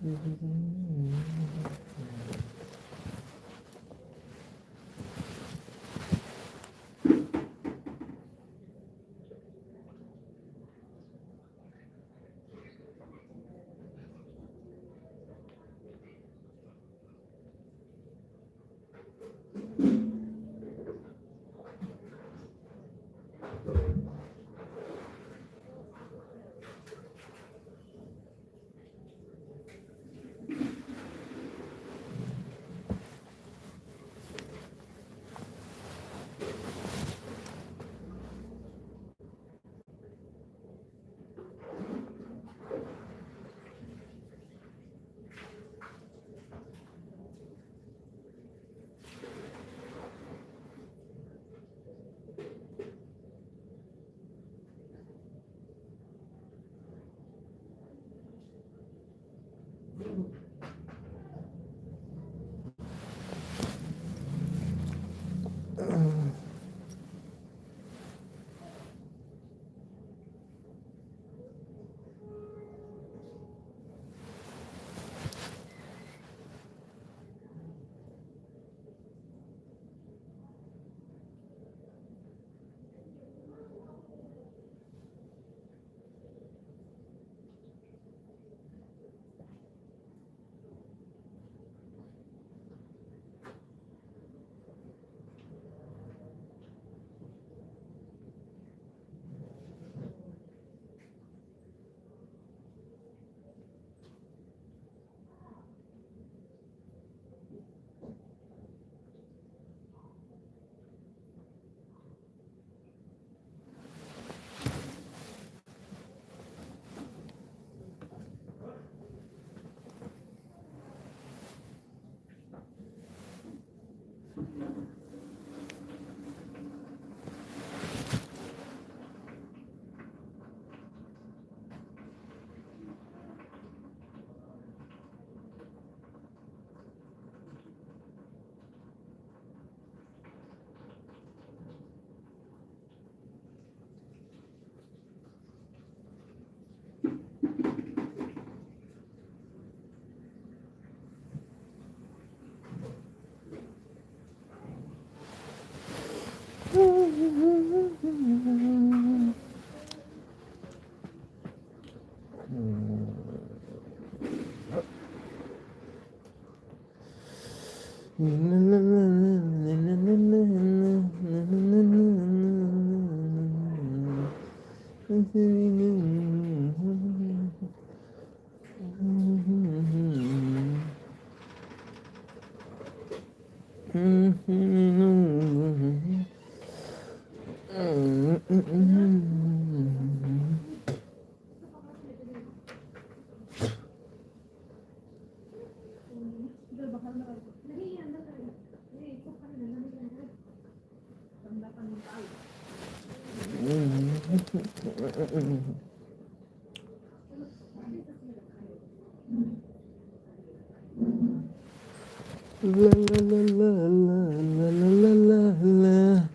La la la la la la la la la.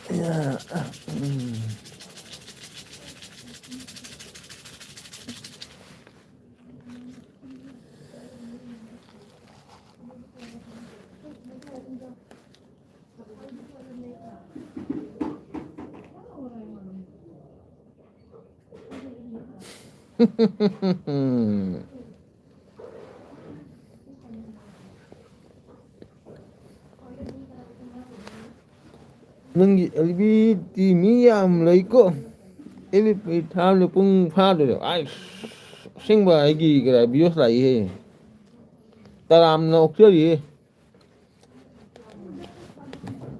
Yeah. Nâng elbi ti mi am lấy ko elbi tham le pung pha de ai sing ba ai gi cái bios lại he Taram no kiri.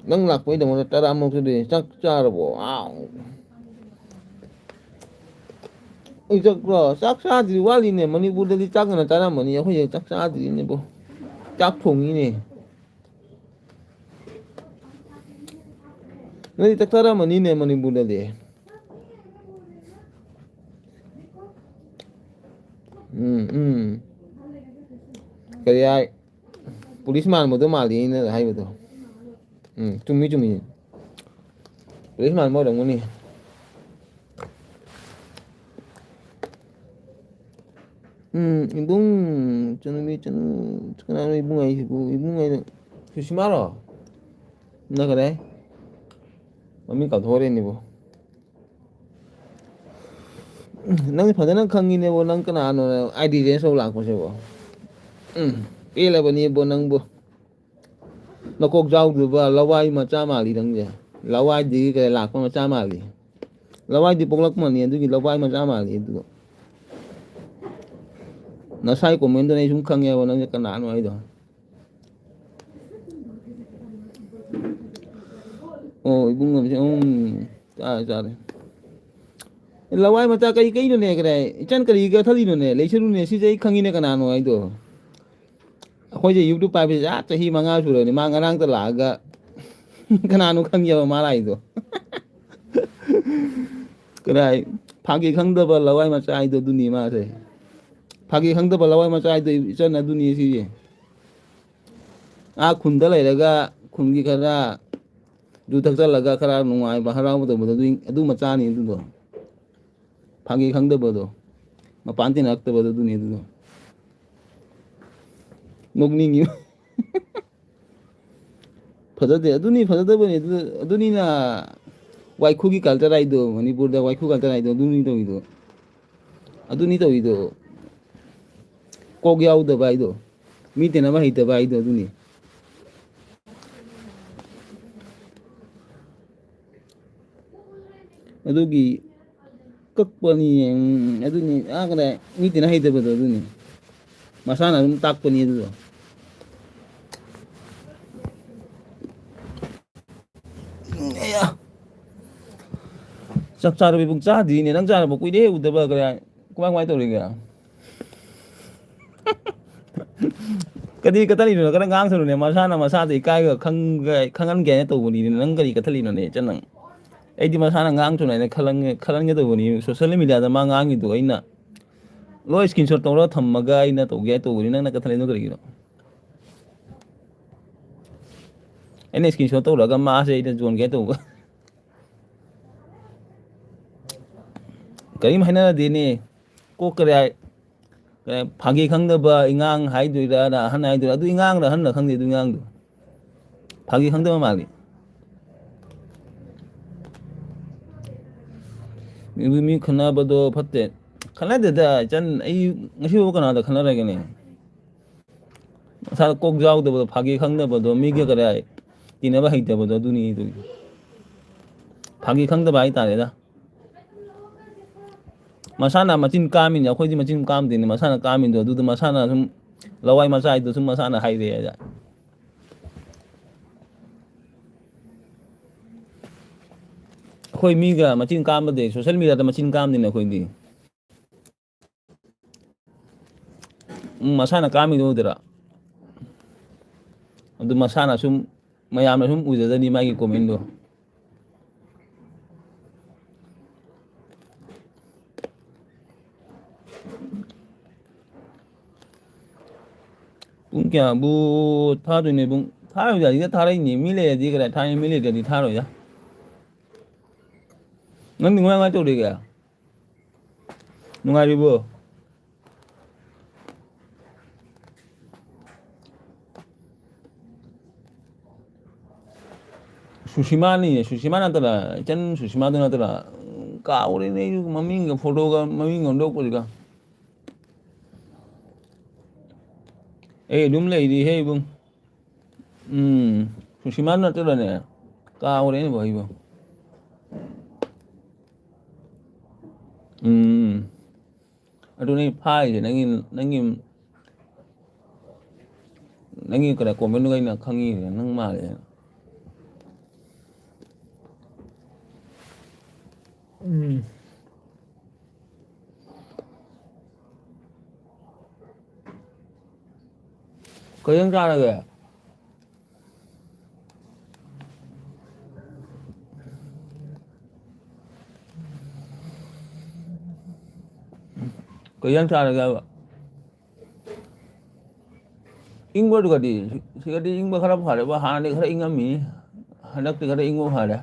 Nang lak poi dong taram no kiri. Chắc chả bộ. Chắc rồi, chắc sao thì quá đi nè, mà đi buôn đi chắc là taram mà nhiều khi chắc sao thì nè bộ. Chắc thùng như nè. Nadi chắc taram mà đi nè mà đi buôn đi. Kaya policeman mo to mali na hay mo to. Cumi. Policeman mo dong ni. Ibung chanu ibung ay 조심하라. 나 그래. 뭡니까 도래니 뭐. nang phadana khangi ne bo nang kana no ID re so lak pa se bo. Pe le bo ni bo nang bo. Nó cột rau rồi và lâu ai mà cha mà lì đằng gì lâu ai đi cái lạc mà cha mà lì lâu ai đi bốc lắc mà nhiều cái lâu ai mà cha mà lì được nó sai của mình đây chúng khăng nghe và nó cái nạn này rồi ôi cũng ngầm ông ra đây lâu ai mà cha cái nó này cái này chân cái thali nó này lấy chân nó này xí giấy khăng nghe cái nạn này rồi hồi giờ YouTube bài bây giờ thì mang áo rồi mang cái năng tự là cái nạn nó khăng nghe mà lại rồi cái này 파기 강더버 라와이 마차 아이도 두니 마세 파기 강더버 라와이 마차 아이도 있잖아 두니 시지 아 군다 레가 군기 가라 두탁살라가 가라 농아이 바하라고도 모두 adu 마차니 두도 파기 강더버도 마 반티 낙더버도 두니 두도 녹닝이 퍼저데 퍼저더버니 두니나 와이쿠기 갈자라이도 머니푸르다 와이쿠 갈자라이도 누니도 이도 아두니도 이도 꼭 야우도 바이도 미테나 바이도 바이도 두니 아두기 꺽뻔이 아두니 그래 미테나 하이도 바도 두니 마사나 좀 딱뻔이 두도 chắc chắn là bị bùng cha gì này đang cha là một quy đế của tờ bờ cái này cũng ngoài tôi kìa cái gì cái tali nó cái đang ngang rồi này mà sa thì cái khăng ăn cái tàu này nó cái gì cái tali nó này chân năng ấy thì mà sa ngang chỗ này này khăng cái tàu này social media da mang ngang itu ấy na lo screenshot tàu đó thầm mà cái na tàu này nó cái tali nó cái gì đó ấy này screenshot tàu đó cái mà sẽ nó chọn cái tàu cái mà nó đi nè cô cái 파기 강더바 인강 하이드라 하나 하이드라 도 인강라 한나 강데 인강도 파기 강더바 말이 미 kh나버도 팠대 kh나데다 전 이 ngasi bo kana da khna ra gene sa kok jaw de 파기 강더버도 미게 그래 디네바 하이드버도 두니 도 파기 강더바 아이다래다 masana machin kamin ya khoi di machin kam din masana kamin do du masana sum lawai masai do sum masana hai de ya khoi mi ga machin kam de social media da machin kam din khoi di masana kamin do dira du masana sum mayam sum uja da ni magi comment do kya bu tha du ne bung tha rồi giờ tha đấy nhỉ mi lệ gì cái này tha mi lệ thì tha rồi já nó đừng ngoan ngoãn chỗ đi kìa nungai đi bữa sushima na tara chân sushima na tara cả ore này mami cái photo cái mami ngon đâu có gì cả đúng là đi hay bung sushima na tara nè cả ore này vậy bung ở đây phai thì nangin Nangi kara comment ngai na khangi nang ma le. Kayang ra kìa. Kayang ra kìa. Ingba dugadi. Sigadi ingba khara phare ba hane khara ingami. Hanak khara ingba phare.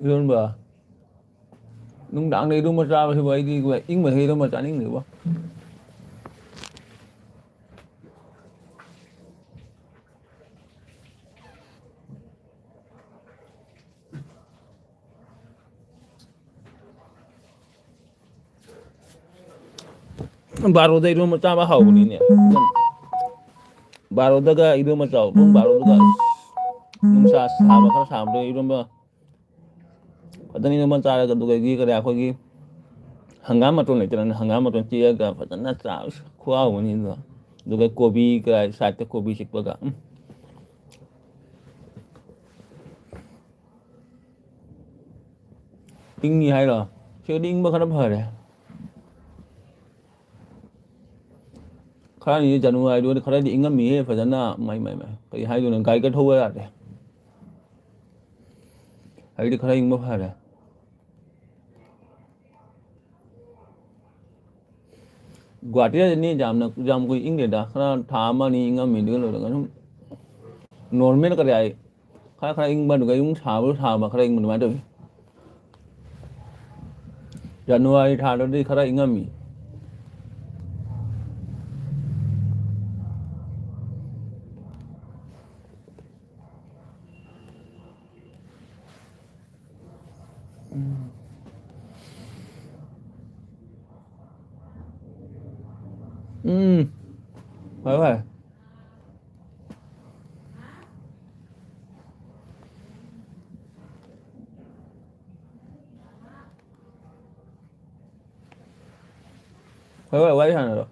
Yun ba? Nung dang này đúng mà ra thì vậy đi vậy ingba hay đâu mà chán ing nữa ba. Baro da ido macha ba hau ni ne. Baro daga ido macha pun baro daga nung sa ba khara sam do ido ba. Padani no macha ra ga duga gi kare akhoi gi hangam maton le tran hangam maton chi ga padana cha khwa ni do. Duga kobi ka sa te kobi sik ba ga. Ing ni hay rồi. Chứ đinh ba khara phare. Khara ni janu ai do khara di ingam mi he padana mai kai hai do na gai ka thau ya de. Hai di khara ingba phare. Guatia ni jam ko ing de da khara tha ma ni ingam mi de lo da normal ka ai khara ing ba do ga yung tha ba khara ing ma do. January tha do di khara ingam mi. Phải phải. Phải phải quay thằng rồi.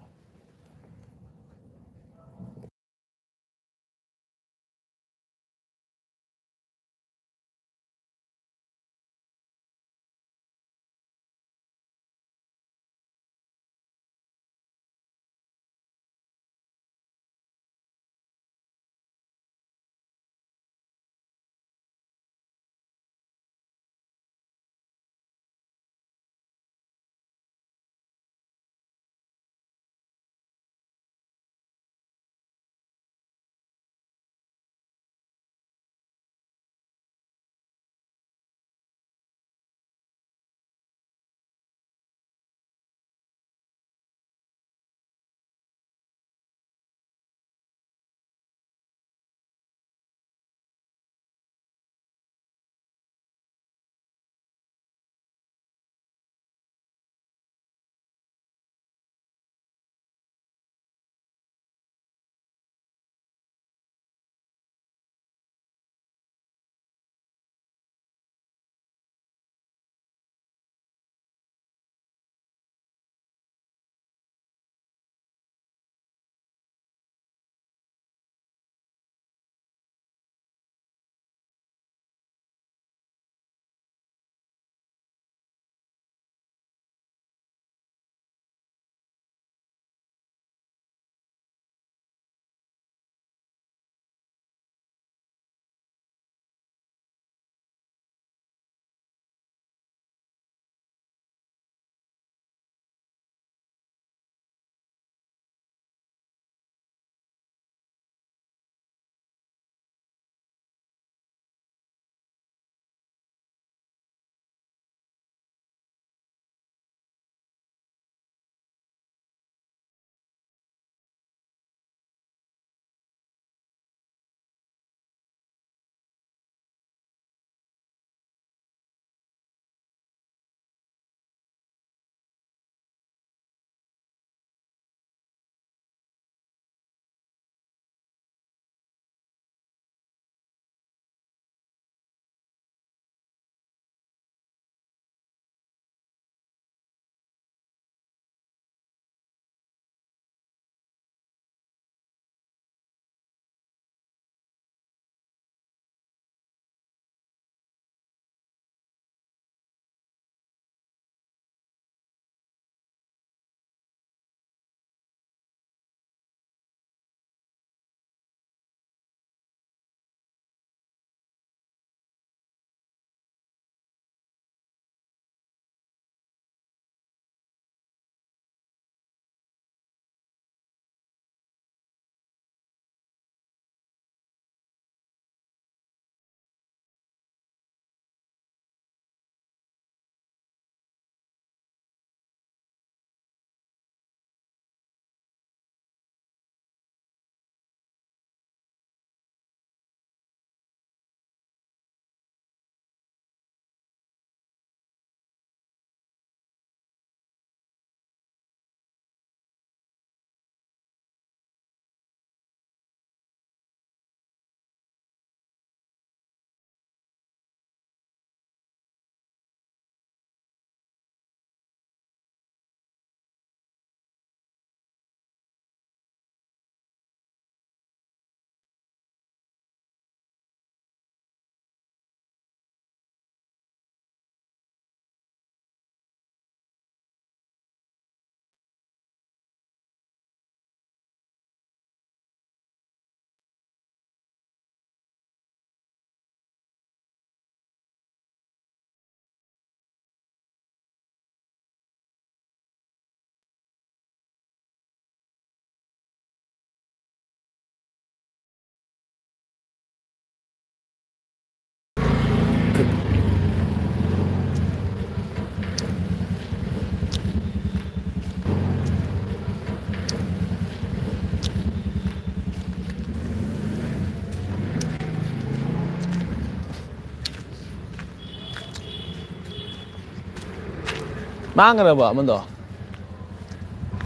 망가라 봐, 한번 더.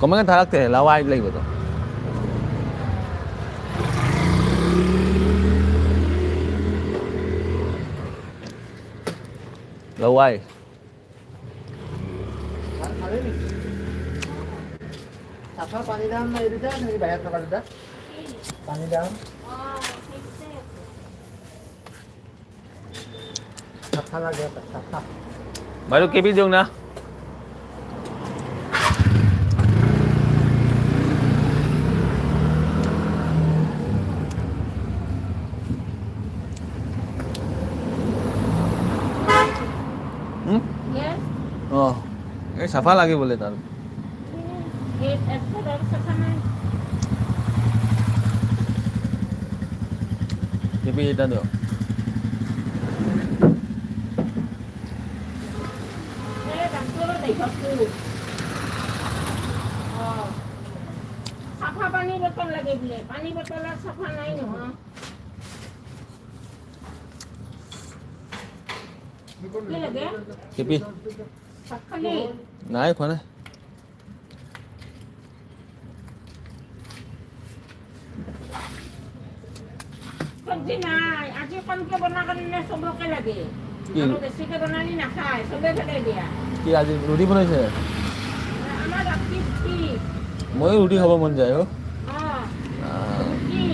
거만간 다락대 라와 이거든. 라와이. Apa pani dam na itu dah, ni bayar apa dah? Pani dam. Sapa lagi apa? Sapa. Baru kepi dong na. Yes. Oh, ini safa lagi boleh taruh. Ekor sekarang. Kepi itu tuh. Doctor দেখাচ্ছি সাফা পানি বোতল লাগে বলে পানি বোতল আর সাফা নাই নহয় কি লাগে Kepi. সাখালি Nãy khoan này. সবজি নাই আজি কমকে বনালে সবকে লাগে কি? আৰু বেছিকে বনালি নাখায় সবে ফেলে দিয়া কি আজি ৰুটি বনাইছে? আমাৰ ৰাতি কি মই ৰুটি খাব মন যায় অ। কি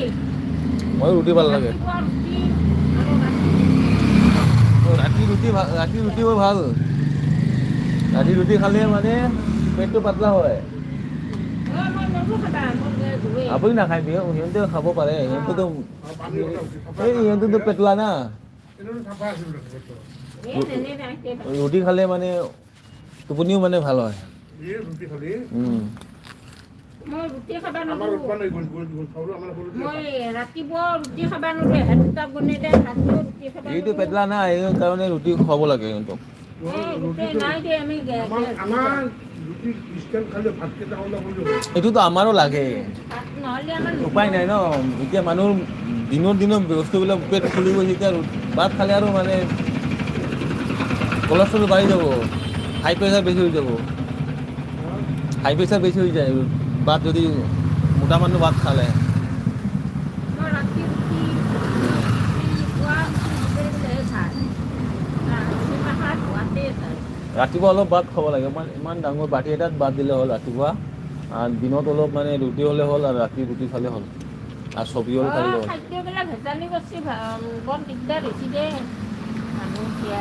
মই ৰুটি ভাল লাগে। ৰাতিপুৱা ৰুটি আৰু ৰাতি ৰুটি বৰ ভাল। ৰাতি ৰুটি খালে মানে পেটটো পাতলা হয়। মই নটো খাবা মই আপুনি নাখায় বিহু সিহঁতে খাব পাৰে সিহঁতেতো সিহঁতেতো পেটলা না ৰুটি খালে মানে টোপনিও মানে ভাল হয় মই ৰুটি খাবা নোৱাৰো মই ৰাতিপুৱা ৰুটি খাবা নোৱাৰো হেডটা বনাই দে ৰাতিও ৰুটি খাবা এইটো পেটলা না এই কাৰণে ৰুটি খুৱাব লাগে সিহঁতক ৰুটি নাই দে আমি আমার রুটি স্ট্যান্ড খালি ভাত খেতে হলে বললো এইটোতো আমাৰো লাগে ভাত নহ'লে আমাৰ উপায় নাই ন এতিয়া মানুহৰ দিনৰ বস্তুবিলাক পেট ফুলি গৈছে এতিয়া ভাত খালে আৰু মানে কলেষ্ট্ৰল বাঢ়ি যাব হাই প্ৰেছাৰ বেছি হৈ যাব হাই প্ৰেছাৰ বেছি হৈ যায় ভাত যদি মোটা মানুহ ভাত খালে মই ৰাতি ৰুটি খোৱা খায় ভাত খোৱাতে খায় ৰাতিপুৱা অলপ ভাত খাব লাগে ইমান ডাঙৰ বাটি এটাত ভাত দিলে হ'ল ৰাতিপুৱা আৰু দিনত অলপ মানে ৰুটি হ'লে হ'ল আৰু ৰাতি ৰুটি খালে হ'ল আৰু চব্জি অলপ খালে হ'ল খাদ্যবিলাক ভেজালি কৰিছে বৰ দিগদাৰ হৈছে দে মানুহ এতিয়া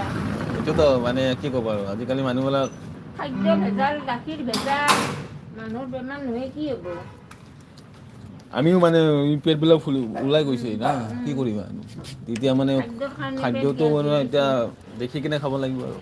এইটোতো মানে কি ক'ব আৰু আজিকালি মানুহবিলাক খাদ্য ভেজাল গাখীৰ ভেজাল মানুহৰ বেমাৰ নহয় কি হ'ব আমিও মানে পেটবিলাক ফুলি ওলাই গৈছে না কি কৰিবা তেতিয়া মানে খাদ্যৰ কাৰণে খাদ্যটো পেট মানে গেছ এতিয়া দেখি কিনে খাব লাগিব আৰু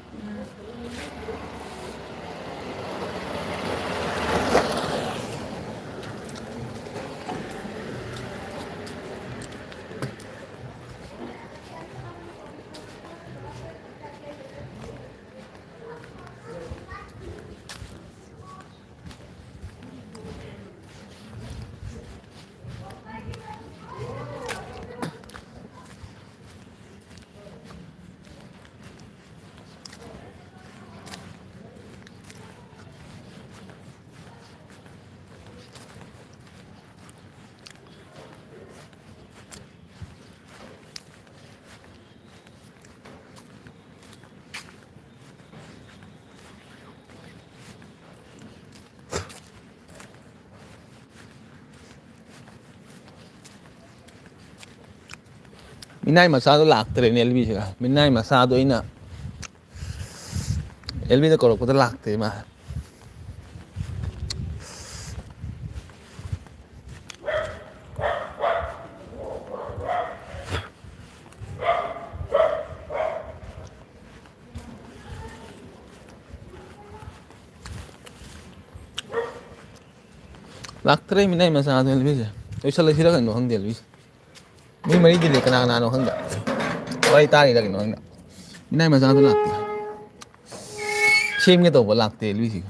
Minay masyado lakte rin LB siya. Minay masyado ina. LB na korok ko lakte ma. Lakte rin minay masyado LB siya. Isa lang sila kan no hang LB. May mali dili ka na ano hangga. Wala tali lagi no hangga. Minay masyado lakte. Shame nga to ba lakte LB siya.